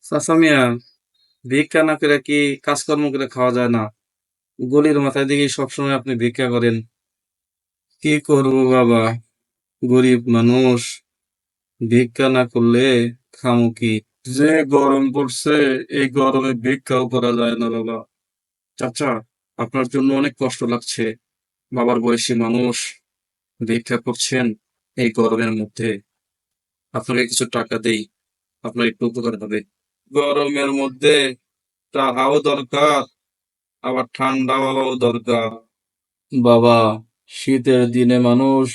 চাচা মিয়া, ভিক্ষা না করে কি কাজকর্ম করে খাওয়া যায় না? গলির মাথায় দেখি সবসময় আপনি ভিক্ষা করেন। কি করবো বাবা, গরিব মানুষ, ভিক্ষা না করলে খামু কি? যে গরম পড়ছে, এই গরমে ভিক্ষাও করা যায় না বাবা। চাচা, আপনার জন্য অনেক কষ্ট লাগছে। বাবার বয়সী মানুষ, ভিক্ষা করছেন এই গরমের মধ্যে। আপনাকে কিছু টাকা দেই, আপনার একটু উপকার হবে। গরমের মধ্যে টাকাও দরকার, আবার ঠান্ডা হওয়াও দরকার। বাবা, শীতের দিনে মানুষ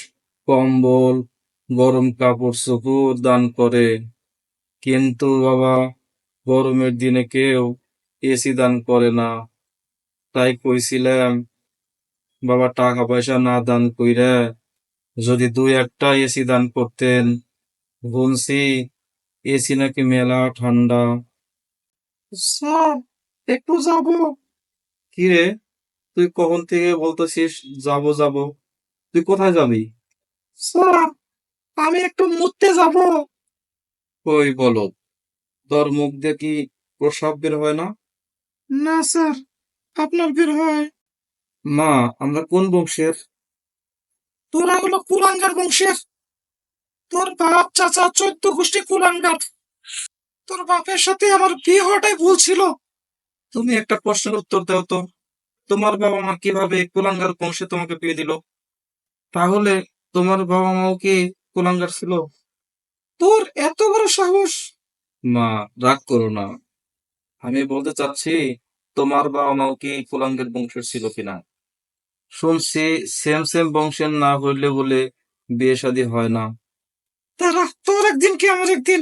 কম্বল, গরম কাপড় চোপড় দান করে, কিন্তু বাবা গরমের দিনে কেউ এসি দান করে না। তাই কইছিলাম বাবা, টাকা পয়সা না দান কইরা যদি দুই একটা এসি দান করতেন। শুনছি এসি নাকি মেলা ঠান্ডা। স্যার, একটু যাবো। কি রে, তুই কখন থেকে বলতেছিস যাবো যাবো? তুই কোথায় যাবি? স্যার, আমি একটু মুততে যাব। ওই বলো, তোর মুখ দিয়ে কি প্রস্রাব বের হয় না? না স্যার, আপনার বের হয়। মা, আমরা কোন বংশের? তোরা হলো কুলাঙ্গার বংশের। তোর বাপ চাচা 14 গোষ্ঠী কুলাঙ্গার। তোর বাপের সাথে আমার বিয়ে হওয়াটাই ভুল ছিল। তুমি একটা প্রশ্নের উত্তর দাও তো, তোমার বাবা মা কিভাবে কুলাঙ্গার বংশে তোমাকে বিয়ে দিল? তাহলে তোমার বাবা মাও কি কুলাঙ্গার ছিল? তোর এত বড় সাহস! মা, রাগ করো না। আমি বলতে চাচ্ছি, তোমার বাবা মাও কি কুলাঙ্গার বংশের ছিল কিনা। শুনছি সেম সেম বংশের না হইলে বলে বিয়ে শাদী হয় না। তারা তোর একদিন কি আমার একদিন।